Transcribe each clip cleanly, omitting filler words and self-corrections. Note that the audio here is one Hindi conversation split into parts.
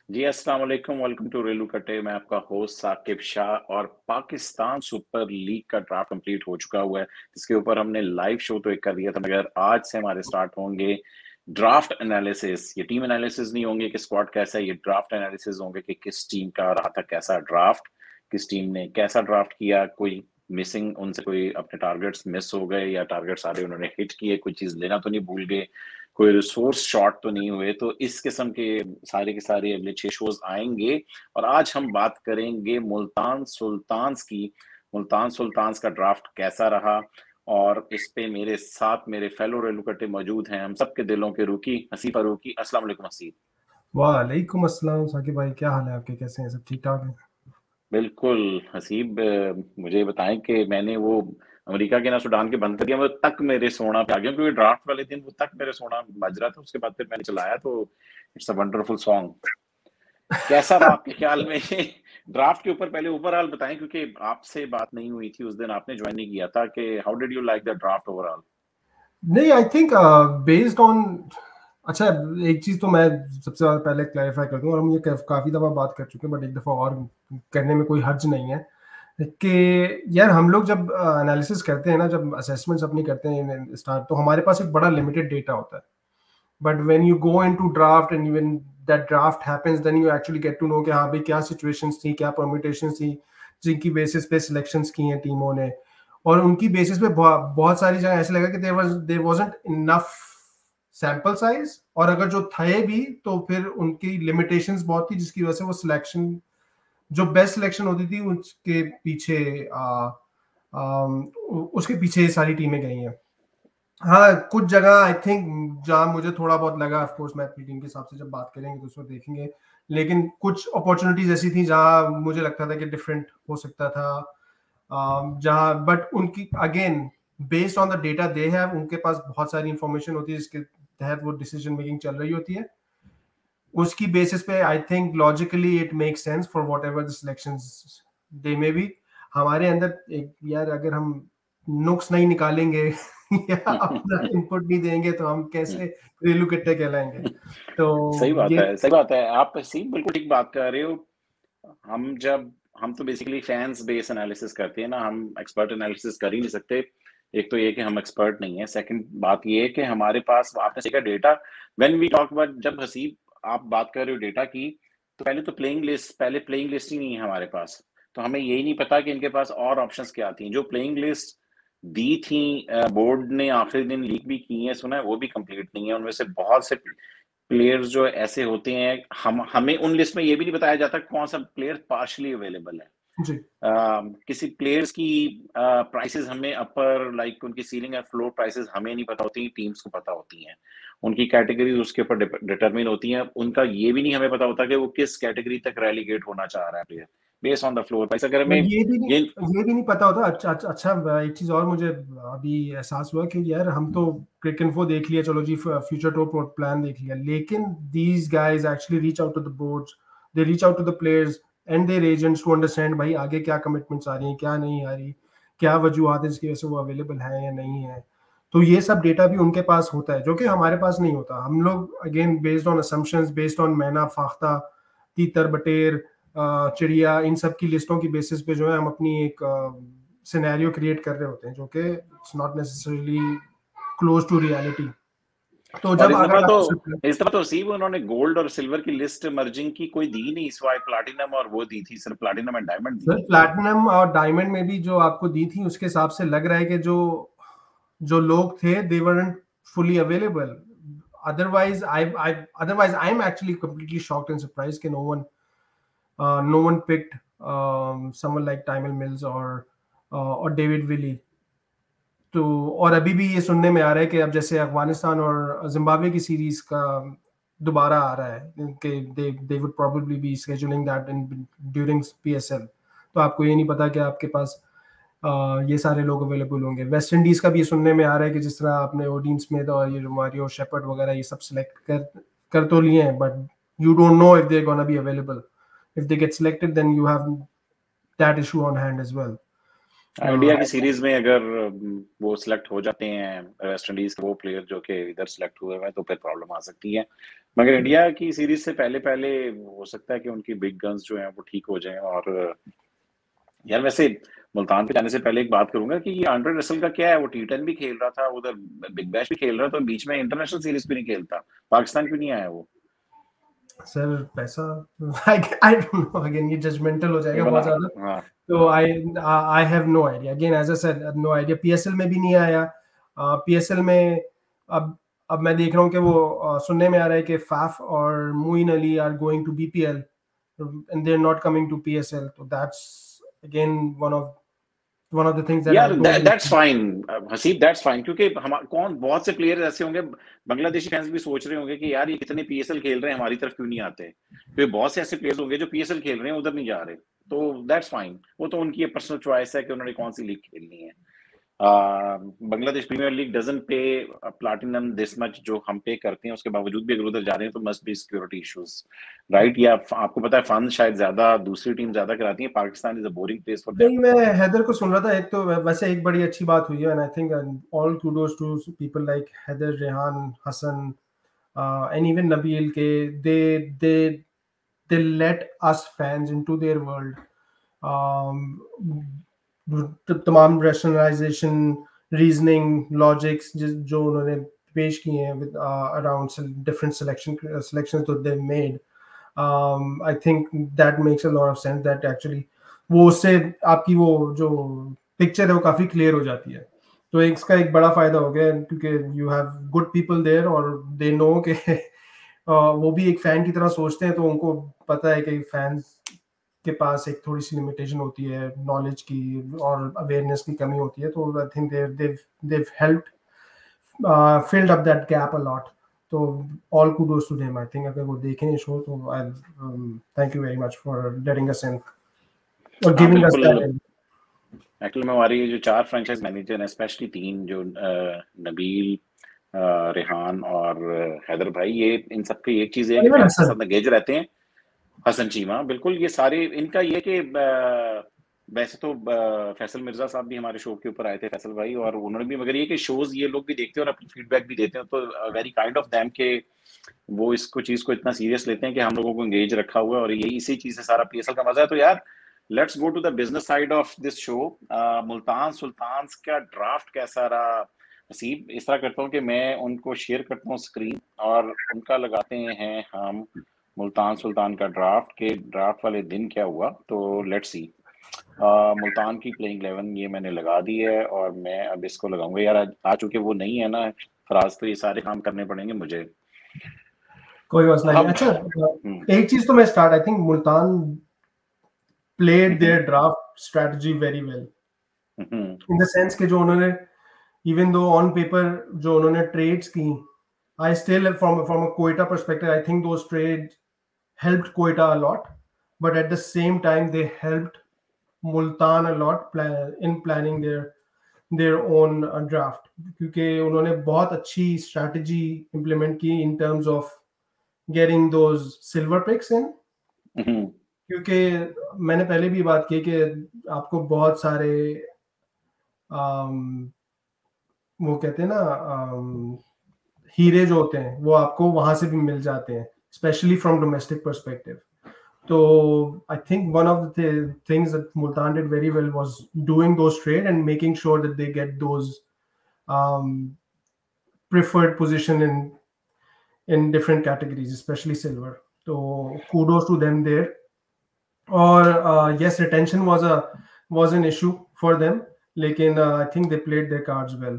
जी, अस्सलाम वालेकुम, वेलकम टू रेलू कट्टे। मैं आपका होस्ट साकिब शाह। और पाकिस्तान सुपर लीग का ड्राफ्ट कंप्लीट हो चुका हुआ है, जिसके ऊपर हमने लाइव शो तो एक कर लिया था, मगर आज से हमारे स्टार्ट होंगे ड्राफ्ट एनालिसिस। ये टीम एनालिसिस नहीं होंगे कि स्क्वाड कैसा है, ये ड्राफ्ट एनालिसिस होंगे कि किस टीम का रहा था कैसा ड्राफ्ट, किस टीम ने कैसा ड्राफ्ट किया, कोई मिसिंग, उनसे कोई अपने टारगेट्स मिस हो गए या टारगेट सारे उन्होंने हिट किए, कोई चीज़ लेना तो नहीं भूल गए, कोई रिसोर्स शॉर्ट तो नहीं हुए। तो इस किस्म के सारे अगले 6 शोज़ आएँगे और आज हम बात करेंगे मुल्तान सुल्तान्स का ड्राफ्ट कैसा रहा। और इस पे मेरे साथ मेरे फेलो रेलुकट्टे मौजूद हैं, हम सबके दिलों के रूकी हसीब फारूकी। अस्सलाम वालेकुम हसीब। वालेकुम अस्सलाम साकिब भाई, क्या हाल है आपके? कैसे हैं? सब ठीक ठाक है? बिल्कुल हसीब, मुझे बताएं कि मैंने वो अमेरिका के ना सूडान के बंद कर दिया, वो तक मेरे सोना पे आ गया, क्योंकि ड्राफ्ट वाले दिन वो तक मेरे सोना बज रहा था। उसके बाद फिर मैंने चलाया तो इट्स अ वंडरफुल सॉन्ग। कैसा रहा आपके ख्याल में ड्राफ्ट के ऊपर? पहले ओवरऑल बताएं, क्योंकि आपसे बात नहीं हुई थी उस दिन, आपने ज्वाइन नहीं किया था, कि how did you like the draft overall? नहीं, आई थिंक बेस्ड ऑन, अच्छा, एक चीज तो मैं सबसे ज्यादा पहले क्लैरिफाई कर दूं, और हम ये काफी दफा बात कर चुके हैं, बट एक दफा और करने में कोई हर्ज नहीं है कि यार हम लोग जब एनालिसिस करते हैं ना, जब असेसमेंट्स अपनी करते हैं स्टार्ट, तो हमारे पास एक बड़ा लिमिटेड डेटा होता है। But when you go into draft and when that draft happens, then you actually get to know कि हाँ भाई, क्या सिचुएशंस थी, क्या परम्यूटेशंस थी, जिनकी बेसिस पे सिलेक्शंस की हैं टीमों ने। और उनकी बेसिस पे बहुत सारी जगह ऐसे लगा कि there wasn't enough sample size, और अगर जो थे भी तो फिर उनकी लिमिटेशंस बहुत थी, जिसकी वजह से वो सिलेक्शन, जो बेस्ट सिलेक्शन होती थी उसके पीछे उसके पीछे सारी टीमें गई हैं। हाँ, कुछ जगह आई थिंक जहाँ मुझे थोड़ा बहुत लगा, ऑफ कोर्स मैं अपनी टीम के हिसाब से जब बात करेंगे तो उसमें देखेंगे, लेकिन कुछ अपॉर्चुनिटीज ऐसी थी जहाँ मुझे लगता था कि डिफरेंट हो सकता था। जहाँ बट उनकी again, based on the data they have, उनके पास बहुत सारी इंफॉर्मेशन होती है जिसके तहत वो डिसीजन मेकिंग चल रही होती है। उसकी बेसिस पे I think logically it makes sense for whatever the selections they में भी। हमारे अंदर एक, यार अगर हम नुक्स नहीं निकालेंगे या अपना इनपुट नहीं देंगे तो हम कैसे रेलू कट्टे कहलाएंगे? तो सही बात ये है, सही बात है। आप सी बिल्कुल ठीक बात कर रहे हो। हम तो बेसिकली फैंस बेस एनालिसिस करते हैं ना, हम एक्सपर्ट एनालिसिस कर ही नहीं सकते। एक तो ये कि हम एक्सपर्ट नहीं है, सेकंड बात ये है कि हमारे पास आपने सीखा data. When we talk about, जब हसीब आप बात कर रहे हो डेटा की, तो पहले प्लेइंग लिस्ट ही नहीं है हमारे पास। तो हमें यही नहीं पता कि इनके पास और ऑप्शंस क्या थी। जो प्लेइंग लिस्ट दी थी बोर्ड ने आखिरी दिन लीक भी की है, सुना है, वो भी कंप्लीट नहीं है। उनमें से बहुत से प्लेयर्स जो ऐसे होते हैं, हमें उन लिस्ट में ये भी नहीं बताया जाता कौन सा प्लेयर पार्शली अवेलेबल है। जी, किसी प्लेयर्स की प्राइसेस हमें अपर, लाइक उनकी सीलिंग और फ्लोर प्राइसेस हमें नहीं पता होती, टीम्स को पता होती हैं। उनकी कैटेगरीज उसके ऊपर डिटरमिन होती हैं। उनका ये भी नहीं हमें पता होता कि वो किस कैटेगरी तक रेलीगेट होना चाह रहा है player, based on the floor price. अगर और हमें ये ये भी नहीं पता होता। अच्छा, एक चीज और मुझे अभी एहसास हुआ कि यार हम तो क्रिक इन्फो देख लिया, चलो जी, फ्यूचर टूर प्लान देख लिया, लेकिन these guys actually reach out to the boards, they reach out to the players and their agents to understand भाई आगे क्या कमिटमेंट्स आ रही हैं, क्या नहीं आ रही, क्या वजूहत है जिसकी वजह से वो अवेलेबल है या नहीं है। तो ये सब डेटा भी उनके पास होता है, जो कि हमारे पास नहीं होता। हम लोग again based on assumptions, based on मैना फाख्ता, तीतर बटेर, चिड़िया, इन सब की लिस्टों की बेसिस पे जो है हम अपनी एक सिनेरियो क्रिएट कर रहे होते हैं, जो कि it's not necessarily close to reality. तो और जब अगर आप इस दफा तो सी उन्होंने गोल्ड और सिल्वर की लिस्ट मर्जिंग की कोई दी नहीं, सिवाय प्लाटिनम और वो दी थी, सिर्फ platinum and diamond the sir, थी। प्लैटिनम और डायमंड में भी जो आपको दी थी, उसके हिसाब से लग रहा है कि जो जो लोग थे they weren't fully available. Otherwise I am actually completely shocked and surprised कि no one picked someone like Tymel Mills or David Willey। तो और अभी भी ये सुनने में आ रहा है कि अब जैसे अफगानिस्तान और जिम्बाब्वे की सीरीज का दोबारा आ रहा है कि they would probably be scheduling that in during PSL. तो आपको ये नहीं पता कि आपके पास ये सारे लोग अवेलेबल होंगे। वेस्ट इंडीज का भी ये सुनने में आ रहा है कि जिस तरह आपने ओडीन स्मिथ और ये मारियो शेपर्ड वगैरह ये सब सिलेक्ट कर तो लिए हैं, but you don't know if they gonna be available. If they get selected then you have that issue on hand as well. India की सीरीज में अगर वो सिलेक्ट हो जाते हैं वेस्ट इंडीज के वो प्लेयर जो कि इधर सिलेक्ट हुए हैं तो फिर प्रॉब्लम आ सकती है, मगर इंडिया की सीरीज से पहले पहले हो सकता है कि उनकी बिग गन्स जो हैं वो ठीक हो जाएं। और यार वैसे मुल्तान पे जाने से पहले एक बात करूंगा कि ये आंड्रे रसल का क्या है, वो टी10 भी खेल रहा था उधर, बिग बैश भी खेल रहा था, तो बीच में इंटरनेशनल सीरीज भी नहीं खेलता, पाकिस्तान क्यों नहीं आया वो? सर पैसा, आई डोंट नो, अगेन ये जजमेंटल हो जाएगा बहुत ज्यादा, हाँ तो I have no idea, again as I said no idea. PSL में भी नहीं आया, पीएसएल में अब मैं देख रहा हूँ कि वो सुनने में आ रहा है कि फाफ और Moeen Ali are going to BPL and they are not coming to PSL, तो that's again one of the things that यार I don't that's fine Haseeb, that's fine, क्योंकि हम कौन बहुत से प्लेयर ऐसे होंगे, बांग्लादेशी फैंस भी सोच रहे होंगे कि यार ये कितने पीएसएल खेल रहे हैं, हमारी तरफ क्यों नहीं आते, क्योंकि बहुत से ऐसे प्लेयर्स होंगे जो पीएसएल खेल रहे हैं उधर नहीं जा रहे, तो दैट्स फाइन, वो तो उनकी पर्सनल चॉइस है कि उन्होंने कौन सी लीग खेलनी है। बांग्लादेश प्रीमियर लीग डजंट पे प्लैटिनम दिस मच जो हम पे करते हैं, उसके बावजूद भी अगर उधर जा रहे हैं तो must be security issues, right? या आपको पता है फंड शायद ज्यादा दूसरी टीम ज्यादा कराती है, Pakistan is a boring place for नहीं, देम। मैं हैदर को सुन रहा था, एक तो वैसे एक बड़ी अच्छी बात हुई है, and I think all kudos to people like Haider, Rehan, Hasan, and even Nabeel के they let us fans into their world. तमाम rationalization, reasoning, logics जो उन्होंने पेश किए हैं with around different selections that they've made, I think that makes a lot of sense, that actually वो उससे आपकी वो जो पिक्चर है वो काफी क्लियर हो जाती है, तो इसका एक बड़ा फायदा हो गया क्योंकि you have good people there और दे नो के वो भी एक फैन की तरह सोचते हैं, तो उनको पता है कि फैंस के पास एक थोड़ी सी लिमिटेशन होती है नॉलेज की और अवेयरनेस की कमी होती है, तो I think they've helped filled up that gap a lot, तो all kudos to them। I think अगर वो देखें शो तो I'll thank you very much for letting us in और giving us that in। Actually में हमारी जो 4 फ्रेंचाइज मैनेजर हैं, स्पेशली 3 जो नबील, रेहान और हैदर भाई, ये इन सब की एक चीज है कि फैंस के साथ एंगेज रहते हैं। हसन चीमा, बिल्कुल, ये सारे इनका ये कि वैसे तो फैसल मिर्जा साहब भी हमारे शो के ऊपर आए थे, फैसल भाई, और उन्होंने भी, मगर ये कि शोज ये लोग भी देखते हैं और अपनी फीडबैक भी देते हैं, तो वेरी काइंड ऑफ देम के वो इसको चीज को इतना सीरियस लेते हैं कि हम लोगों को एंगेज रखा हुआ है, और यही इसी चीज से सारा पीएसएल का मजा है। तो यार let's go to the business side of this show. Multan Sultans का ड्राफ्ट कैसा रहा? नसीब, इस तरह करता हूँ कि मैं उनको शेयर करता हूँ स्क्रीन और उनका लगाते हैं हम मुल्तान सुल्तान का ड्राफ्ट के ड्राफ्ट वाले दिन क्या हुआ, तो लेट्स सी। मुल्तान की प्लेइंग 11 ये मैंने लगा दी है और मैं अब इसको लगाऊंगा। यार आ चुके वो नहीं है ना फराज, तो ये सारे काम करने पड़ेंगे मुझे। कोई मसला नहीं। अच्छा, एक चीज तो मैं start, I think Multan played their draft strategy very well, in the sense कि जो उन्होंने even though on paper जो उन्होंने trades की, I still from a Quetta perspective I think those trades helped Quetta a lot, but at the same time they helped Multan a lot in planning their own draft, क्योंकि उन्होंने बहुत अच्छी strategy implement की in terms of getting those silver picks in, क्योंकि मैंने पहले भी बात की कि आपको बहुत सारे वो कहते हैं ना हीरे जो होते हैं वो आपको वहां से भी मिल जाते हैं, स्पेशली फ्रॉम डोमेस्टिक पर्सपेक्टिव। तो I think one of the things that Multan did very well was doing those trade and making sure that they get those preferred position in different categories, especially silver. So kudos to them there. Or yes, retention was an issue for them, लेकिन I think they played their cards well.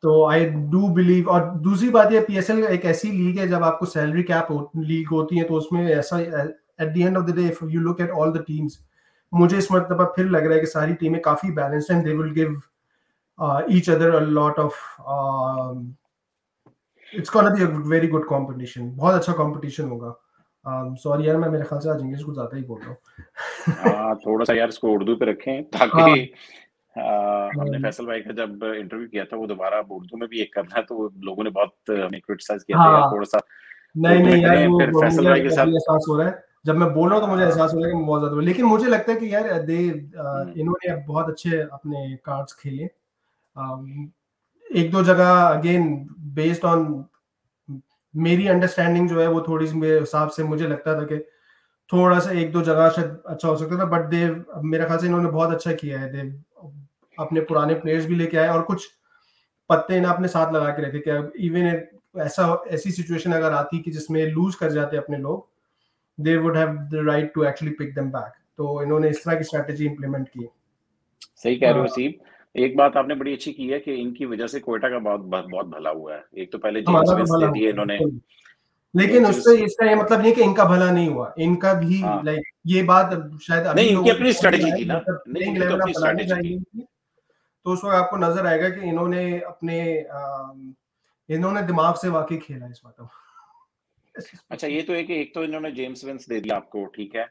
तो I do believe, और दूसरी बात ये PSL एक ऐसी लीग है जब आपको सैलरी कैप लीग होती है, तो उसमें ऐसा at the end of the day if you look at all the teams, मुझे इस मरतबा फिर लग रहा है कि सारी टीमें काफी बैलेंस्ड हैं, they will give each other a lot of it's gonna be a very good competition, बहुत अच्छा competition होगा। सॉरी यार, मैं मेरे ख्याल से आज इंग्लिश कुछ ज्यादा ही बोल रहा हूँ। थोड़ा सा यार इसको उर्दू पे रखें ताकि हमने फैसल भाई का जब इंटरव्यू किया था वो दोबारा उर्दू में भी एक करना है, तो लोगों ने बहुत हमें क्रिटिसाइज किया था यार, थोड़ा सा नहीं यार, वो फिर फैसल भाई के साथ एहसास हो रहा है, जब मैं बोल रहा हूँ तो मुझे एहसास हो रहा है कि बहुत ज्यादा, लेकिन मुझे लगता है कि यार इन्होंने बहुत अच्छे अपने कार्ड्स खेले। एक दो जगह अगेन बेस्ड ऑन मेरी अंडरस्टैंडिंग जो है वो थोड़ी सी मेरे हिसाब से मुझे लगता था कि थोड़ा सा एक दो जगह शायद अच्छा हो सकता था, बट दे मेरे ख्याल से इन्होंने बहुत अच्छा किया है। दे अपने पुराने प्लेयर्स भी लेके आए और कुछ पत्ते इन्हें अपने साथ लगा के रखे कि इवन ऐसी सिचुएशन अगर आती कि जिसमें लूज कर जाते अपने लोग, they would have the right to actually pick them back. तो इन्होंने इस तरह की स्ट्रेटेजी इंप्लीमेंट की। सही कह रहे हो वसीम। एक बात आपने बड़ी अच्छी की है कि इनकी वजह से क्वेटा का बहुत बहुत भला हुआ है। एक तो पहले जेम्स हमारा तो विंस भला दे दिए हुआ इन्होंने, है, लेकिन जेम्स उससे विंस, इसका ये मतलब नहीं कि इनका भला नहीं हुआ, इनका भी हाँ लाइक ये बात शायद अभी नहीं, इनकी लोगों को अपनी समझ में स्ट्रेटेजी आए, थी ना, जब नहीं प्लेइंग इनकी तो 11 आप अपनी बनाने स्ट्रेटेजी थी। जाएंगे तो उस वक्त आपको नजर आएगा कि इन्होंने दिमाग से वाकई खेला इस बात में। अच्छा ये तो है कि एक तो इन्होंने जेम्स विंस दे दिया आपको, ठीक है,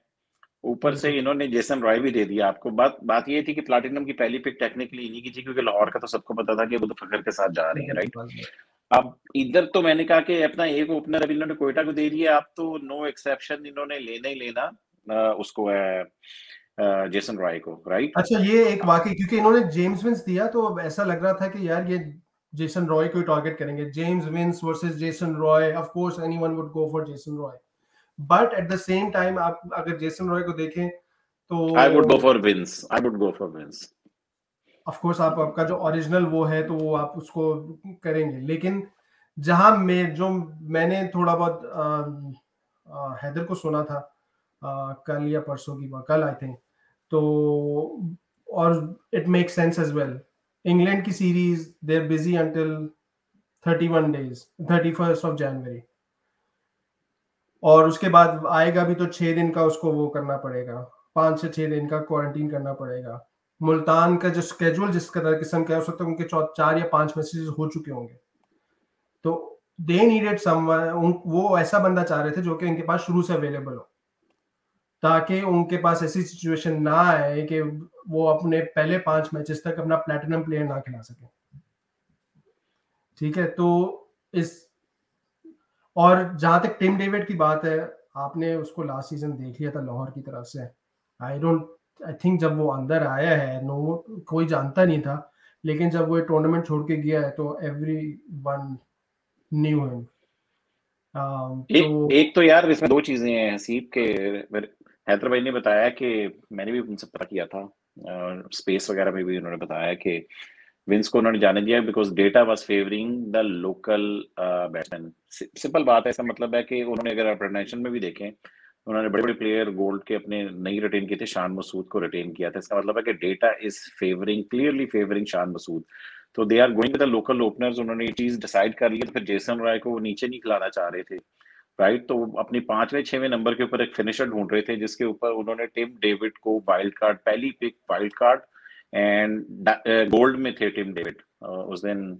ऊपर से बिल्कुल इन्होंने जेसन रॉय भी दे दिया आपको। बात बात ये थी कि प्लैटिनम की पहली पिक टेक्निकली इन्हीं की थी, क्योंकि लाहौर का तो सबको पता था कि वो तो फखर के साथ जा रही है, राइट। अब इधर तो मैंने कहा कि अपना एक ओपनर अभी इन्होंने कोयटा को दे दिया, आप तो नो एक्सेप्शन इन्होंने लेना ही लेना उसको है जेसन रॉय को, राइट। अच्छा, ये एक वाकई क्योंकि इन्होंने जेम्स विंस दिया तो ऐसा लग रहा था कि यार ये जेसन रॉय को टारगेट करेंगे, James Vince versus Jason Roy, of course anyone would go for Jason Roy, but at the same time आप अगर जेसन रॉय को देखें आई वुड गो तो for Vince, I would go for Vince. Of course आप आपका जो ओरिजिनल वो है तो वो आप उसको करेंगे, लेकिन जहां मैंने थोड़ा बहुत हैदर को सुना था कल या परसों की बात, कल आई थिंक, तो और it make sense as well. England की series they are busy until 31 days, 31st of January, और उसके बाद आएगा भी तो 6 दिन का उसको वो करना पड़ेगा, 5 से 6 दिन का क्वारंटीन करना पड़ेगा। मुल्तान का जो स्केड्यूल जिस तरह किस्म का हो सकता है उनके 4 या 5 मैसेजेस हो चुके होंगे, तो दे नीडेड समवन, वो ऐसा बंदा चाह रहे थे जो कि इनके पास शुरू से अवेलेबल हो, ताकि उनके पास ऐसी सिचुएशन ना आए कि वो अपने पहले 5 मैचेस तक अपना प्लेटिनम प्लेयर ना खिला सके। ठीक है, तो इस और जहां तक टिम डेविड की बात है, आपने उसको लास्ट सीजन देख लिया था लाहौर की तरफ से। आई थिंक जब वो अंदर आया है कोई जानता नहीं था, लेकिन जब वो टूर्नामेंट छोड़ के गया है तो एवरी वन न्यू हिम। एक तो यार इसमें दो चीजें हैं हसीब के, हैदर भाई ने बताया कि मैंने भी उनसे पता किया था, स्पेस वगैरह में भी उन्होंने बताया कि विंस को उन्होंने जाने दिया because data was favouring the local batsman. Simple बात है, इसका मतलब है कि उन्होंने अगर इंटरनेशनल में भी देखें, उन्होंने बड़े बड़े प्लेयर गोल्ड के अपने नहीं रिटेन किए थे, शान मसूद को रिटेन किया था। इसका मतलब है कि data is favouring, clearly favouring Shan Masood. तो they are going with the local openers, उन्होंने ये चीज डिसाइड कर ली। तो फिर जेसन रॉय को वो नीचे नहीं खिलाना चाह रहे थे, राइट। तो अपनी 5वें 6वें नंबर के ऊपर एक फिनिशर ढूंढ रहे थे, जिसके ऊपर उन्होंने टिम डेविड को वाइल्ड कार्ड, पहली pick wild card and gold में थे टिम डेविड। उस दिन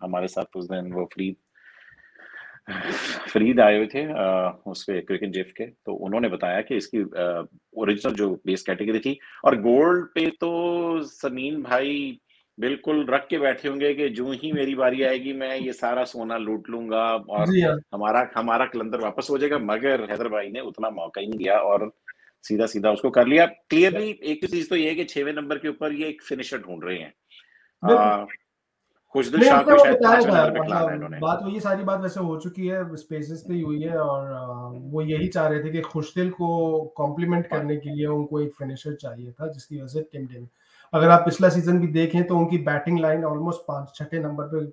हमारे साथ उस दिन वो फरीद आए हुए थे उस पे क्रिकेट जेफ के, तो उन्होंने बताया कि इसकी ओरिजिनल जो बेस कैटेगरी थी, और गोल्ड पे तो समीन भाई बिल्कुल रख के बैठे होंगे कि जो ही मेरी बारी आएगी मैं ये सारा सोना लूट लूंगा और जी हाँ, हमारा कलंदर वापस हो जाएगा। मगर हैदर भाई ने उतना मौका ही नहीं दिया और सीधा सीधा उसको कर लिया। क्लियरली एक चीज तो ये है कि 6वें नंबर के ऊपर ये एक फिनिशर ढूंढ रहे हैं। बिल्कुल। खुशदिल नहीं, शाह उसने को वो शायद बताया 5वें था, नंबर पे खिलाना है मतलब इन्होंने। बात वही सारी बात वैसे हो चुकी है, स्पेसेस पे ही हुई है, और वो यही चाह रहे थे कि खुशदिल को कॉम्प्लीमेंट करने के लिए उनको एक फिनिशर चाहिए था, जिसकी वजह से टिम डेविड, अगर आप पिछला सीजन भी देखें तो उनकी बैटिंग लाइन ऑलमोस्ट 5 6 नंबर पे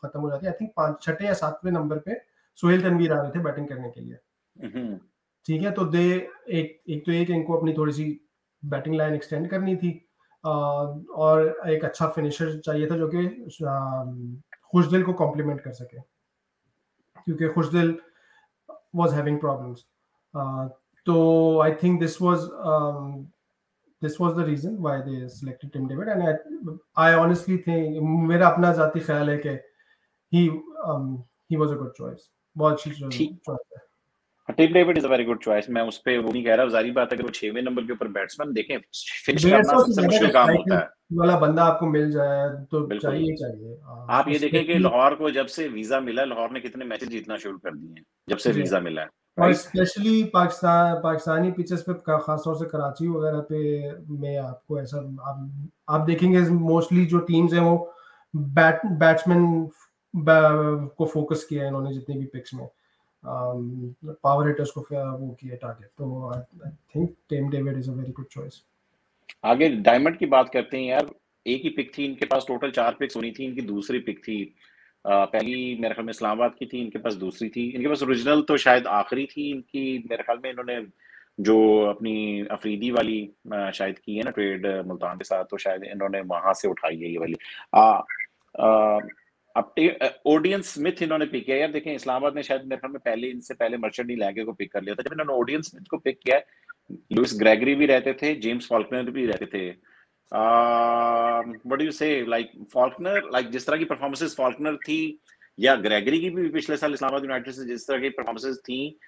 खत्म हो जाती है। आई थिंक 5 6 या 7वें नंबर पे सोहेल तनवीर आ रहे थे बैटिंग करने के लिए। ठीक है, तो एक तो इनको अपनी थोड़ी सी बैटिंग लाइन एक्सटेंड करनी थी, और एक अच्छा फिनिशर चाहिए था जो कि खुशदिल को कॉम्प्लीमेंट कर सके, क्योंकि खुशदिल वाज हैविंग प्रॉब्लम्स। तो I think this was the reason why they selected Tim David, and I honestly think, मेरा अपना जाती ख्याल है कि he was a good choice, बहुत अच्छी चॉइस है। Tim David is a very good choice. मैं उस पे वो नहीं कह रहा, जारी बात है कि वो 6वें नंबर के ऊपर बैट्समैन देखें, फिनिश करना 150 से सबसे ज्यादा का मुश्किल काम होता है। स्ट्राइक वाला बंदा आपको मिल जाए तो बिल्कुल। चाहिए आप ये देखें कि स्पेशली। लाहौर को जब से वीजा मिला, लाहौर ने कितने मैचेस जीतना शुरू कर दिए हैं जब से जी वीजा मिला है। और राइट? स्पेशली पाकिस्तानी पिचेस पे खासतौर से कराची वगैरह पे में आपको ऐसा आप देखेंगे मोस्टली जो टीम्स हैं वो बैट्समैन को फोकस किया है इन्होंने जितनी भी पिक्स में पावर हिटर्स को वो किया टारगेट, तो I think Tim David is a very good choice. आगे डायमंड की बात करते हैं यार। एक ही पिक थी इनके पास, टोटल 4 पिक्स होनी थी, इनकी दूसरी पिक थी। पहली मेरे ख्याल में इस्लामाबाद की थी, इनके पास दूसरी थी। इनके पास ओरिजिनल तो शायद आखिरी थी इनकी, मेरे ख्याल में इन्होंने जो अपनी अफरीदी वाली शायद की है ना ट्रेड मुल्तान के साथ, तो शायद इन्होंने वहां से उठाई है ये वाली। अब ओडियन स्मिथ इन्होंने पिक किया यार। देखें इस्लामाबाद ने शायद मेरे ख्याल में पहले इनसे पहले मर्चेंट डी लैंगे को पिक कर लिया था। जब इन्होंने ओडियन स्मिथ को पिक किया है, लुइस ग्रेगरी भी रहते थे, जेम्स फॉल्कनर भी रहते थे। व्हाट डू यू से, लाइक फॉल्कनर, लाइक जिस तरह की परफॉर्मेंसेस फॉल्कनर थी या ग्रेगरी की भी पिछले साल इस्लामाबाद यूनाइटेड से जिस तरह की परफॉर्मेंसेस थी,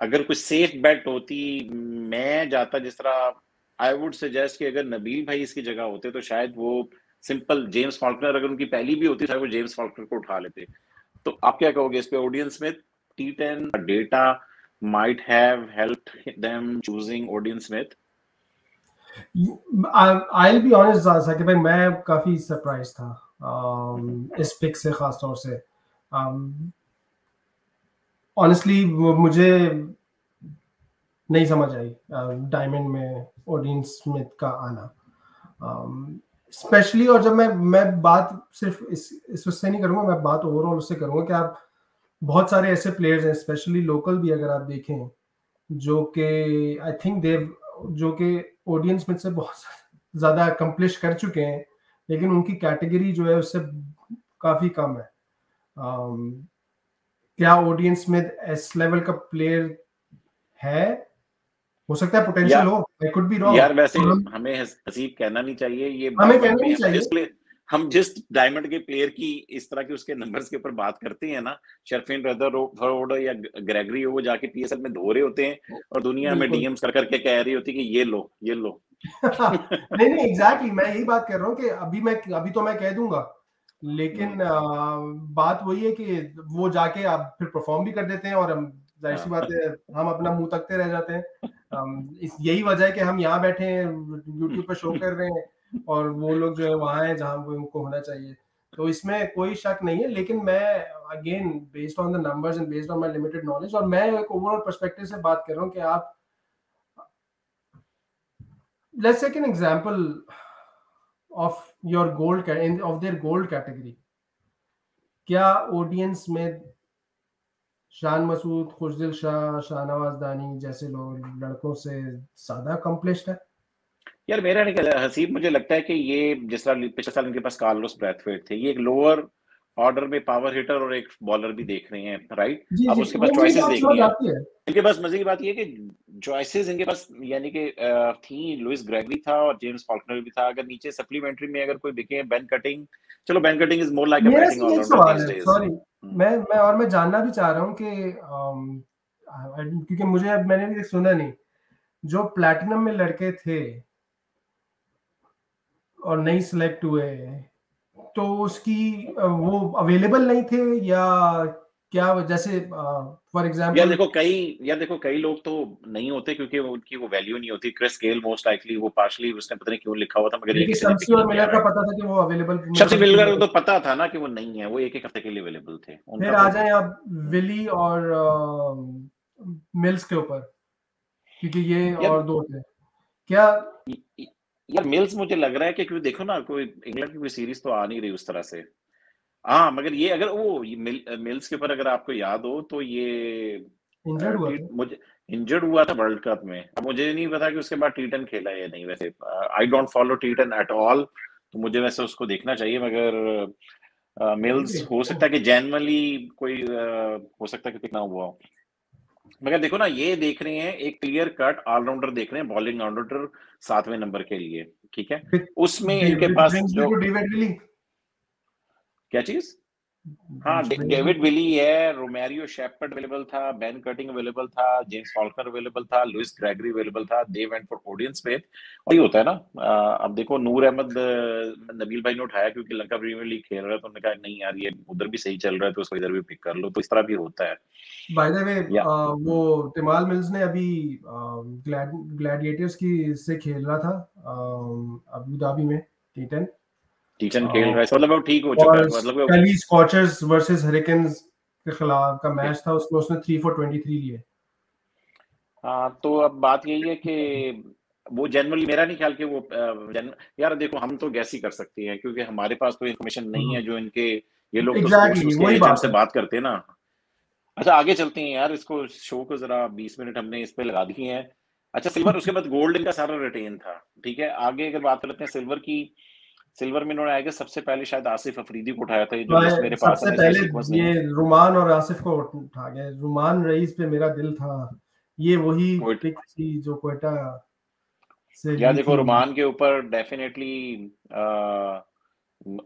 अगर कोई सेफ बेट होती, मैं जाता जिस तरह, आई वुड सजेस्ट कि अगर नबील भाई इसकी जगह होते तो शायद वो सिंपल जेम्स फॉल्कनर, अगर उनकी पहली भी होती शायद वो जेम्स फॉल्कनर को उठा लेते। तो आप क्या कहोगे इस पे? Odean Smith, T10 data might have helped them choosing Odion Smith? I'll be honest Saqib भाई, मैं काफी सरप्राइज था इस पिक से खासतौर से। ऑनेस्टली मुझे नहीं समझ आई डायमंड में ओडियन स्मिथ का आना, स्पेशली। और जब मैं बात सिर्फ इस उससे नहीं करूंगा, मैं बात ओवरऑल उससे करूंगा कि आप बहुत सारे ऐसे प्लेयर्स हैं स्पेशली लोकल भी अगर आप देखें जो कि आई थिंक जो कि ओडियन स्मिथ से बहुत ज़्यादा अकम्प्लिश कर चुके हैं, लेकिन उनकी कैटेगरी जो है उससे काफ़ी कम है। क्या ओडियन स्मिथ एस लेवल का प्लेयर है? हो सकता है पोटेंशियल हो, आई कुड बी रॉन्ग। यार वैसे हमें हसीब कहना नहीं चाहिए ये, हमें कहना नहीं चाहिए। हम जिस डायमंड के प्लेयर की इस तरह के उसके नंबर्स के ऊपर बात करते हैं ना, शर्फिन रदरफोर्ड या ग्रेगरी, वो जाके पीएसएल में धो रहे होते हैं और दुनिया में डीएम्स कर करके कह रही होती है कि ये लो ये लो। नहीं एग्जैक्टली, मैं यही बात कर रहा हूँ कि अभी तो मैं कह दूंगा, लेकिन बात वही है कि वो जाके आप फिर परफॉर्म भी कर देते हैं और हम जाहिर सी बात है हम अपना मुंह तकते रह जाते हैं। यही वजह है कि हम यहाँ बैठे हैं यूट्यूब पे शो कर रहे हैं और वो लोग जो है वहां हैं जहां उनको होना चाहिए, तो इसमें कोई शक नहीं है। लेकिन मैं again based on the numbers and based on my limited knowledge, और मैं एक ओवरऑल पर्सपेक्टिव से बात कर रहा हूँ कि आप let's take an example of your gold of their gold category. क्या ओडियन स्मिथ, शान मसूद, खुशदिल शाह, शाहनवाज दानी जैसे लोग लड़कों से ज्यादा अकम्प्लिश्ड है? यार मेरा नहीं कहता हसीब, मुझे लगता है कि ये जिस तरह पिछले साल इनके पास कार्लोस ब्रैथवेट थे, ये एक लोअर ऑर्डर में पावर हिटर और एक बॉलर भी देख रहे हैं, राइट? अब उसके पास चॉइसेस देखनी है। इनके पास मजे की बात ये है कि चॉइसेस इनके पास यानी कि थी, लुइस ग्रेगरी था और जेम्स फॉल्कनर भी था। अगर नीचे सप्लीमेंट्री में अगर कोई दिखे, बेन कटिंग, चलो Ben Cutting is more like a batting allrounder these days. Sorry, मैं जानना भी चाह रहा हूँ कि क्योंकि मैंने भी सुना नहीं, जो प्लैटिनम में लड़के थे और नहीं सिलेक्ट हुए, तो उसकी वो अवेलेबल नहीं थे या क्या? जैसे फॉर एग्जांपल यार देखो कई लोग तो नहीं होते क्योंकि उनकी वो वैल्यू नहीं होती। क्रिस गेल मोस्ट लाइकली, वो पार्शली उसने पता नहीं क्यों लिखा हुआ था, मगर ये किसी ने पिक नहीं किया। का पता था कि वो अवेलेबल, शम्सी मिलर को तो पता था ना कि वो नहीं है, वो एक हफ्ते के लिए अवेलेबल थे। फिर आ जाए आप विली और मिल्स के ऊपर, क्योंकि ये और दो थे क्या? यार मिल्स मुझे लग रहा है कि क्योंकि देखो ना, कोई इंग्लैंड की कोई सीरीज तो आ नहीं रही उस तरह से। हाँ, मगर ये अगर वो मिल्स के ऊपर अगर आपको याद हो तो ये मुझे इंजर्ड हुआ था वर्ल्ड कप में। अब मुझे नहीं पता कि उसके बाद T10 खेला है या नहीं। वैसे I don't follow T10 at all, तो मुझे वैसे उसको देखना चाहिए। मगर मिल्स हो सकता है कि जनरली कोई हो सकता है कि कितना हुआ हो। मगर देखो ना, ये देख रहे हैं एक क्लियर कट ऑलराउंडर देख रहे हैं, बॉलिंग ऑलराउंडर 7वें नंबर के लिए, ठीक है? उसमें इनके पास जो क्या चीज? हाँ, which brings me David Willey है, रोमेरियो शेपर्ड अवेलेबल था, बेन कटिंग अवेलेबल था, जेम्स फॉल्कनर अवेलेबल था, लुइस ग्रेगरी अवेलेबल था, दे वेंट फॉर ओडियन स्पेथ। और ये होता है ना, अब देखो नूर अहमद, नबील भाई ने उठाया क्योंकि लंका प्रीमियर लीग खेल रहा है, तो उन्होंने कहा नहीं यार ये उधर भी सही चल रहा है तो उसको इधर भी पिक कर लो, तो इस तरह भी होता है। बाय द वे, या वो तिमाल मिल्स ने अभी ग्लैडिएटर्स की से खेल रहा था अबू धाबी में T10, टीचन खेल रहा है, मतलब वो ठीक हो चुका और है, मतलब वो। कल ही स्कॉचर्स वर्सेस हरिकेन्स के खिलाफ का मैच था, उसमें उसने 3 for 23 लिए। हाँ, तो अब बात यही है कि वो जनरली, मेरा नहीं ख्याल कि वो यार देखो हम तो गैस ही कर सकते हैं क्योंकि हमारे पास तो इन्फॉर्मेशन नहीं है जो इनके, ये लोग तो स्पोर्ट्स एग्जैक्टली उसके वही एजेंट बात से है। बात करते हैं ना। अच्छा आगे चलते हैं यार, इसको शो को जरा 20 मिनट हमने इस पे लगा दिए हैं। अच्छा सिल्वर, उसके बाद गोल्ड इनका सारा रिटेन था, ठीक है। आगे अगर बात करते हैं सिल्वर की, सिल्वर में इन्होंने आगे सबसे पहले शायद आसिफ अफरीदी को उठाया था, ये जो लिस्ट मैं मेरे पास है सबसे ना इसमें पहले सीक्वेंस नहीं ये है। रुमान और आसिफ को उठा गया। रुमान रईस पे मेरा दिल था, ये वही कोई, पिक थी जो क्वेटा से यार ली देखो थी। रोमान के ऊपर डेफिनेटली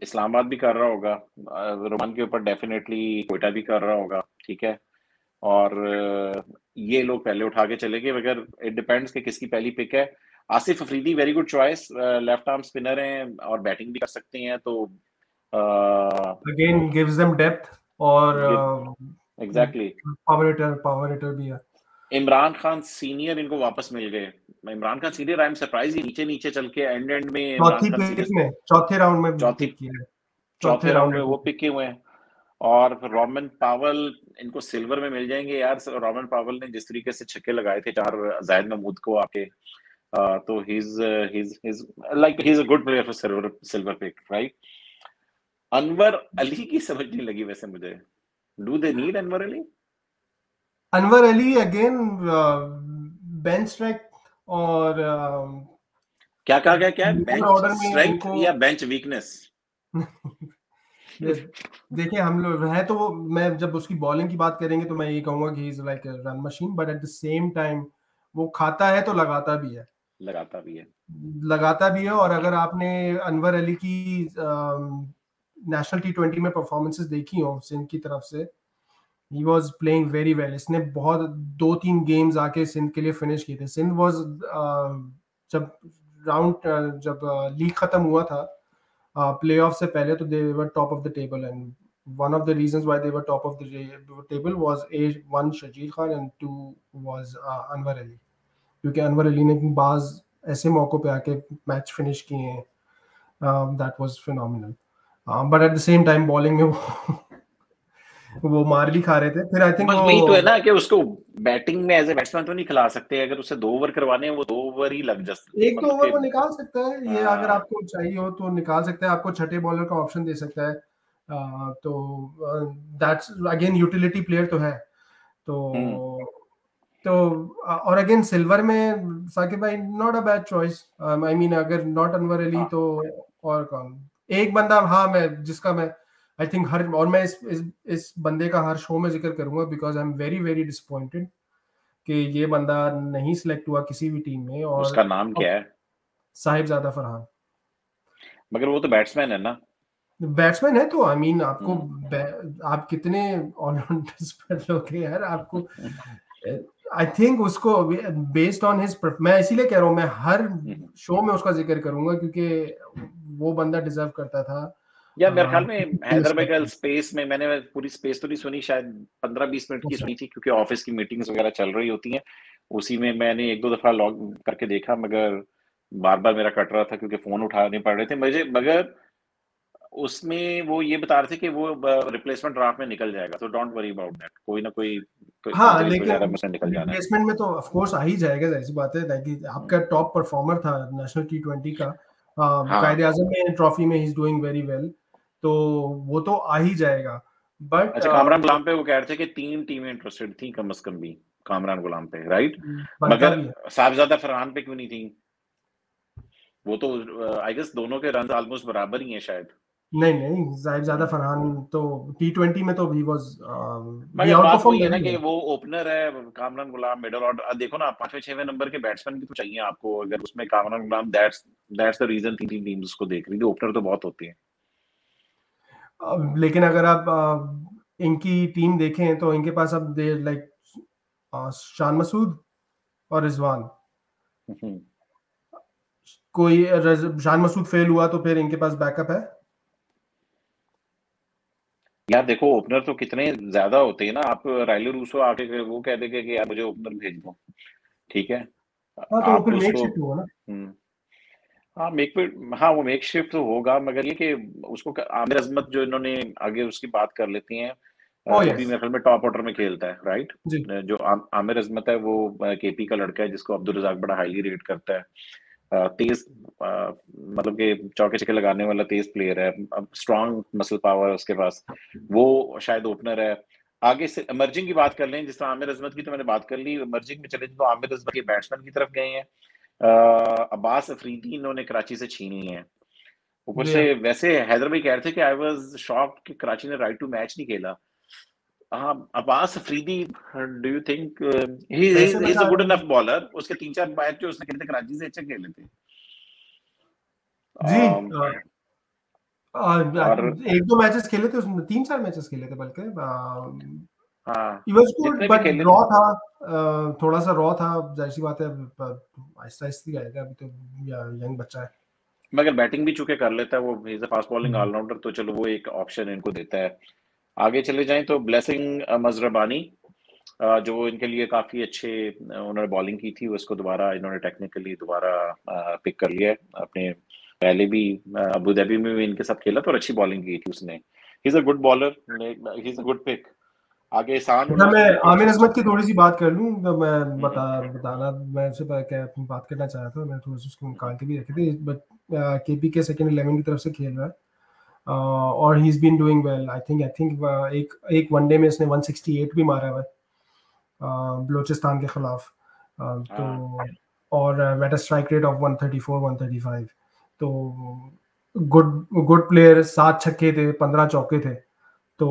इस्लामाबाद भी कर रहा होगा, रोमान के ऊपर डेफिनेटली कोयटा भी कर रहा होगा, ठीक है। और ये लोग पहले उठा के चले गए, मगर इट डिपेंड्स कि किसकी पहली पिक है। Asif Afridi very good choice, left arm spinner हैं और बैटिंग भी कर सकते हैं, तो अगेन गिव्स देम डेप्थ, और एग्जैक्टली। पावर हिटर भी है। इमरान खान सीनियर इनको वापस मिल गए। Imran Khan senior, I am surprise, ये नीचे नीचे चल के एंड एंड में इमरान चौथी खान पिक सीनियर में, चौथे राउंड में चौथी पिक किया है। चौथे चौथे राउंड राउंड में वो में। पिक किए हुए हैं। और रोमन पावल इनको सिल्वर में मिल जाएंगे यार। रोमन पावल ने जिस तरीके से छक्के लगाए थे चार जायद महमूद को आके, तो he's like he's a good player for silver pick, right? Anwar Ali की समझ नहीं लगी वैसे मुझे, do they need Anwar Ali? Anwar Ali again bench strike, और क्या कहा गया, क्या है, मिडिल बेंच ऑर्डर में स्ट्रेंथ इनको या बेंच वीकनेस? देखिए हम लोग है तो मैं जब उसकी बॉलिंग की बात करेंगे तो मैं ये कहूंगा कि he is like run machine, but at the same time वो खाता है तो लगाता भी है। लगाता भी है। लगाता भी है। और अगर आपने अनवर अली की नेशनल T20 में परफॉर्मेंसेस देखी हो सिंध की तरफ से, he was playing very well. इसने बहुत 2-3 गेम्स आके सिंध के लिए फिनिश किए थे। सिंध वाज जब जब लीग खत्म हुआ था प्लेऑफ से पहले, तो they were top of the table, and one of the reasons why they were top of the table was one Shajir Khan and two was Anwar Ali, क्योंकि अनवर अली ने बाज ऐसे मौकों पे आके मैच फिनिश किए हैं, that was phenomenal. But at the same time bowling में वो मार भी खा रहे थे। फिर आई थिंक बस वो वही तो है ना कि उसको बैटिंग में एज ए बैट्समैन तो नहीं खिला सकते, अगर उसे 2 ओवर करवाने हैं वो 2 ओवर ही लग जाते, एक तो मतलब ओवर कि वो निकाल सकता है, ये अगर हाँ। आपको चाहिए हो तो निकाल सकता है, आपको छठे बॉलर का ऑप्शन दे सकता है। तो दैट्स अगेन यूटिलिटी प्लेयर तो है। तो हम्म। तो और अगेन सिल्वर में साकिब भाई not a bad choice. I mean अगर नॉट अनवर अली हाँ, तो और कौन, एक बंदा हाँ मैं जिसका मैं आई थिंक हर, और मैं इस बंदे का हर शो में जिक्र करूंगा because I am very very disappointed कि ये बंदा नहीं सिलेक्ट हुआ किसी भी टीम में। और उसका नाम अब क्या है? साहिबजादा फरहान मगर वो तो बैट्समैन है ना। बैट्समैन है, तो आई मीन आपको हम्म। आप कितने ऑलराउंडर्स पर लोगे यार आपको। आई थिंक उसको बेस्ड ऑन हिज, मैं इसीलिए कह रहा हूँ मैं हर हम्म। शो में उसका जिक्र करूंगा क्योंकि वो बंदा डिजर्व करता था। यार मेरे ख्याल में हैदर भाई कल रिस्पेक्ट। स्पेस में, मैंने पूरी स्पेस तो नहीं सुनी, शायद 15-20 मिनट की सुनी थी क्योंकि ऑफिस की मीटिंग्स वगैरह चल रही होती हैं, उसी में मैंने 1-2 दफा लॉग करके देखा, मगर बार बार मेरा कट रहा था क्योंकि फोन उठाने पड़ रहे थे मुझे। मगर उसमें वो ये बता रहे थे कि वो रिप्लेसमेंट ड्राफ्ट में निकल जाएगा, तो डोंट वरी अबाउट दैट, कोई ना कोई हाँ इंजरीज लेकिन वगैरह में से निकल जाना है। रिप्लेसमेंट में तो ऑफ कोर्स आ ही जाएगा, ऐसी बात है कि आपका टॉप परफॉर्मर था नेशनल T20 का, हाँ। कायदे आजम में ट्रॉफी में he is doing very well, तो वो तो आ ही जाएगा। बट अच्छा, कामरान गुलाम पे वो कह रहे थे कि 3 टीमें इंटरेस्टेड थी कम से कम भी, कामरान गुलाम पे, राइट? बनता मगर भी है। साहबजादा फरहान पे क्यों नहीं थी? वो तो आई गेस दोनों के रन ऑलमोस्ट बराबर ही हैं शायद। नहीं नहीं, साहिबजादा हम्म। फरहान तो T20 में तो ही मगर आउट बात परफॉर्म वही है ना वेरी कि वेल। वो ओपनर है, कामरान गुलाम मिडल ऑर्डर, देखो ना 5वें 6वें नंबर के बैट्समैन भी तो चाहिए आपको, अगर उसमें Kamran Ghulam, that's that's the reason 3 teams उसको देख रही थी, ओपनर तो बहुत होते हैं। लेकिन अगर आप इनकी टीम देखें तो इनके पास अब दे लाइक शान मसूद और रिजवान, हम्म। कोई शान मसूद फेल हुआ तो फिर इनके पास बैकअप है। यार देखो ओपनर तो कितने ज्यादा होते हैं ना, आप राइली रूसो आके वो कह देंगे कि यार मुझे ओपनर भेज दो, ठीक है, हाँ तो वो आप फिर मेक उसको शिफ्ट हुआ ना। हाँ मेक हाँ वो मेक शिफ्ट तो होगा, मगर ये कि उसको आमिर अजमत जो इन्होंने आगे उसकी बात कर लेती हैं, ओ वो भी यस। मेरे ख्याल में टॉप ऑर्डर में खेलता है, राइट। जी जो आमिर अजमत है वो केपी का लड़का है जिसको अब्दुल रजाक बड़ा हाईली रेट करता है। तेज मतलब कि चौके छक्के लगाने वाला तेज प्लेयर है, स्ट्रॉन्ग मसल पावर है उसके पास, वो शायद ओपनर है। आगे से इमर्जिंग की बात कर लें, जिस तरह आमिर अजमत की तो मैंने बात कर ली, इमर्जिंग में चले तो आमिर अजमत के बैट्समैन की तरफ गए हैं। अब्बास अफरीदी इन्होंने कराची से छीन लिए हैं। ऊपर जी से वैसे हैदर भाई कह रहे थे कि आई वाज शॉक्ड कि कराची ने राइट टू मैच नहीं खेला। हाँ Abbas Afridi, do you think he पैसे इज अ बचा गुड रहे इनफ हैं। बॉलर? उसके 3-4 मैच जो उसने खेले थे कराची से अच्छे खेले थे। जी अम, और एक दो मैचेस खेले थे उसमें, 3-4 मैचेस खेले थे बल्कि। हाँ ही वाज गुड जितने भी बट खेले रॉ थे, था, थोड़ा सा रॉ था, जाहिर सी बात है, आहिस्ता आहिस्ता ही आएगा, अभी तो यंग बच्चा है। मगर बैटिंग भी चूंकि कर लेता है वो, is a fast bowling hmm. Allrounder, तो चलो वो एक ऑप्शन इनको देता है। आगे चले जाएं तो ब्लेसिंग मजरबानी, जो इनके लिए काफी अच्छे, उन्होंने बॉलिंग की थी, उसको दोबारा इन्होंने टेक्निकली दोबारा पिक कर लिया है अपने। पहले भी अबू धाबी में भी इनके साथ खेला तो और अच्छी बॉलिंग की थी उसने। He is a good bowler, he is a good pick. आगे एहसान अच्छा, उल्लाह मैं तो देखो आमिर अच्छा। अजमत की थोड़ी सी बात कर लूँ तो मैं हम्म। बताना, मैं उससे क्या बात करना चाह रहा था, मैं थोड़ा सा उसको निकाल के भी रखे थे, बट केपी के सेकंड 11 की तरफ से खेल रहा है, और he is been doing well. I think एक एक वनडे में इसने 168 भी मारा हुआ है, बलूचिस्तान के खिलाफ। तो हाँ और at a strike rate of 134 135। तो गुड गुड प्लेयर, 7 छक्के थे, 15 चौके थे, तो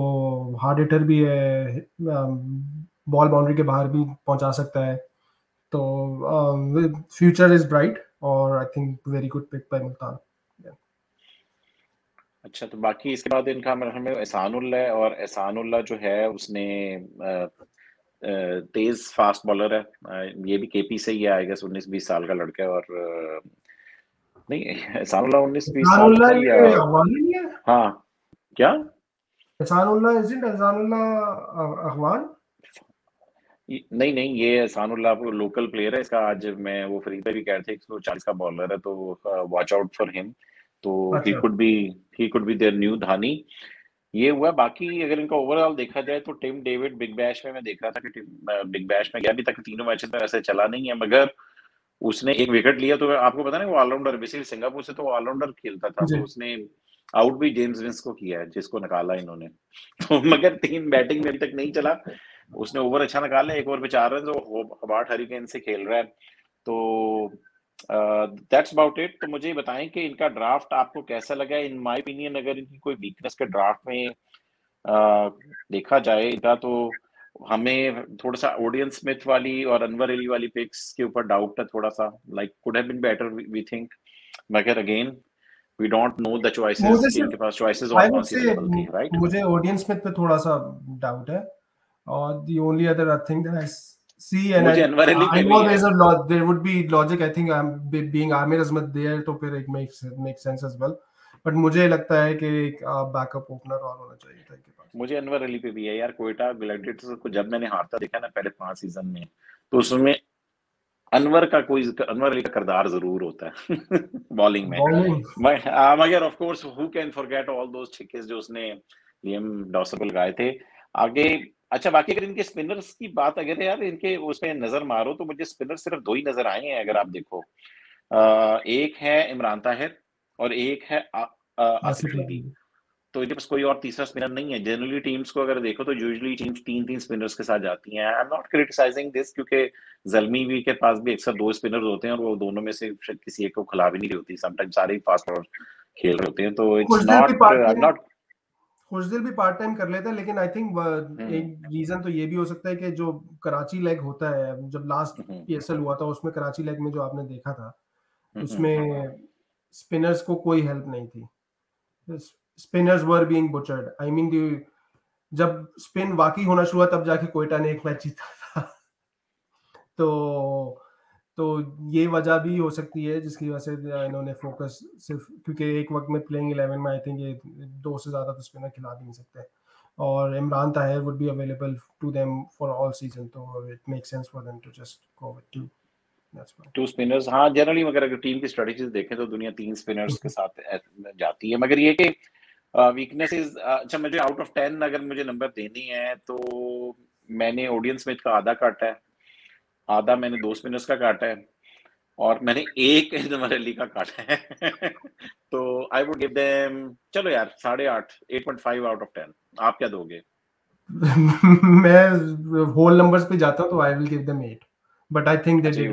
हार्ड हिटर भी है, बॉल बाउंड्री के बाहर भी पहुंचा सकता है, तो फ्यूचर इज ब्राइट, और I think very good pick by Multan. अच्छा, तो बाकी इसके बाद इनका मेरे ख्याल में एहसानुल्लाह है, और एहसानुल्लाह जो है उसने तेज फास्ट बॉलर है, ये भी केपी से ही है, आई गेस 19-20 साल का लड़का है, और नहीं एहसानुल्लाह 19-20 साल एहसानुल्लाह था या, ये अफगानी नहीं है? हाँ क्या, एहसानुल्लाह इजंट एहसानुल्लाह अफगान? नहीं नहीं ये एहसानुल्लाह वो लोकल प्लेयर है इसका, आज मैं वो फरीद भाई भी कह रहे थे 140 का बॉलर है, तो वॉच आउट फॉर हिम। तो ही अच्छा। Could be he could be there न्यू धानी। ये हुआ, बाकी अगर इनका ओवरऑल देखा जाए तो टिम डेविड बिग बैश में मैं देख रहा था कि टिम बिग बैश में गया, अभी तक तीनों मैचेस में वैसे चला नहीं है, मगर उसने एक विकेट लिया, तो आपको पता ना वो ऑलराउंडर, बेसिकली सिंगापुर से तो वो ऑलराउंडर खेलता था, जी। तो उसने आउट भी जेम्स विंस को किया है जिसको निकाला इन्होंने। तो मगर टीम बैटिंग में अभी तक नहीं चला, उसने ओवर अच्छा निकाला, 1 ओवर पे 4 रन, तो हबार्ट हरिकेन से खेल रहा है। तो दैट्स अबाउट इट। तो मुझे ये बताएं कि इनका ड्राफ्ट आपको कैसा लगा? इन माय ओपिनियन अगर इनकी कोई वीकनेस के ड्राफ्ट में देखा जाए इनका, तो हमें थोड़ा सा ओडियन स्मिथ वाली और अनवर अली वाली पिक्स के ऊपर डाउट है थोड़ा सा, like could have been better we think, मगर again we don't know the choices मुझे कि सिर्फ इनके पास चॉइसेस और आई कौन वुड सी से, अवेलेबल थी, राइट। मुझे ऑडियन स्मिथ पे थोड़ा सा डाउट है, और the only other thing that I see, and मुझे अनवर अली आई पे नो भी है। There would be logic, I think I am being Aamir Azmat there, तो फिर it makes sense as well, but मुझे लगता है कि एक बैकअप ओपनर और होना चाहिए था इनके पास। मुझे अनवर अली पे भी है यार, कोयटा ग्लैडिएटर्स को जब मैंने हारता देखा ना पहले 5 सीजन में, तो उसमें अनवर अली का किरदार जरूर होता है बॉलिंग में। बॉलिंग। मगर of course who can forget all those छक्के जो उसने लियम डॉसर को लगाए थे आगे। अच्छा, बाकी अगर इनके स्पिनर्स की बात अगर यार इनके उस पे नजर मारो तो मुझे स्पिनर सिर्फ 2 ही नजर आए हैं अगर आप देखो। एक है इमरान ताहिर और एक है आसिफ आसिफ अफरीदी। अली। तो इनके पास कोई और तीसरा स्पिनर नहीं है। जनरली टीम्स को अगर देखो तो यूजुअली टीम्स 3-3 स्पिनर्स के साथ जाती हैं। I am not criticising this, क्योंकि जल्मी भी के पास भी अक्सर 2 स्पिनर्स होते हैं और वो दोनों में से शायद किसी एक को खिला भी नहीं रही होती, समटाइम्स सारे ही फास्ट बॉलर खेल रहे होते हैं, तो इट्स खुशदिल भी not part I am time not. Khushdil भी पार्ट टाइम कर लेता है, लेकिन आई थिंक हम्म एक रीजन तो ये भी हो सकता है कि जो कराची लेग होता है, जब लास्ट हम्म पीएसएल हुआ था उसमें कराची लेग में जो आपने देखा था, हम्म उसमें स्पिनर्स को कोई हेल्प नहीं थी, spinners were being butchered. I mean, जब स्पिन वाकई होना शुरू हुआ तब जाके कोयटा ने एक मैच जीता था। तो तो ये वजह भी हो सकती है जिसकी वजह से इन्होंने फोकस सिर्फ, क्योंकि एक वक्त में प्लेइंग 11 में आई थिंक ये 2 से ज़्यादा तो स्पिनर खिला भी नहीं सकते, और Imran Tahir would be available to them for all season, तो it make sense for them to just go with 2, that's why. 2 spinners, हाँ जनरली अगर टीम की स्ट्रेटजीज देखें तो दुनिया 3 स्पिनर्स के साथ जाती है, मगर ये कि वीकनेसेस, अच्छा मुझे आउट ऑफ 10 अगर मुझे नंबर देनी है तो मैंने ओडियन स्मिथ का आधा काटा है, आधा मैंने 2 स्पिनर्स का काटा है, और मैंने एक इजमर अली का काटा है। तो आई वुड गिव देम, चलो यार 8.5, 8.5 आउट ऑफ 10। आप क्या दोगे? मैं होल नंबर्स पे जाता हूं तो I will give them 8, but I think they did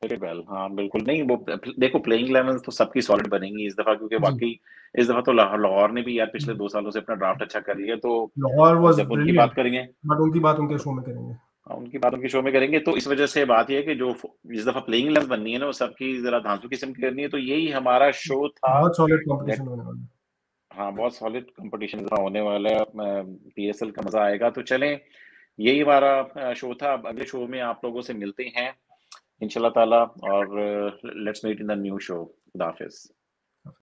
very well. हाँ बिल्कुल, नहीं वो देखो प्लेइंग 11 तो सबकी सॉलिड बनेंगी इस दफा, क्योंकि वाकई इस दफा तो लाहौर ने भी यार पिछले 2 सालों से अपना ड्राफ्ट अच्छा कर लिया, तो लाहौर वाज जब उनकी ब्रिलियंट, बात करेंगे, बट उनकी बात उनके शो में करेंगे। उनकी बात उनके शो में करेंगे, तो इस वजह से बात ये है कि जो इस दफा प्लेइंग 11 बननी है ना वो सबकी जरा धांसू किस्म की करनी है, तो यही हमारा शो था। बहुत सॉलिड कंपटीशन होने वाला है। हाँ बहुत सॉलिड कंपटीशन होने वाला है, पीएसएल का मजा आएगा। तो चलें, यही हमारा शो था। अब अगले शो में आप लोगों से मिलते हैं इंशाल्लाह ताला, और let's meet in the new show. खुदा हाफिज।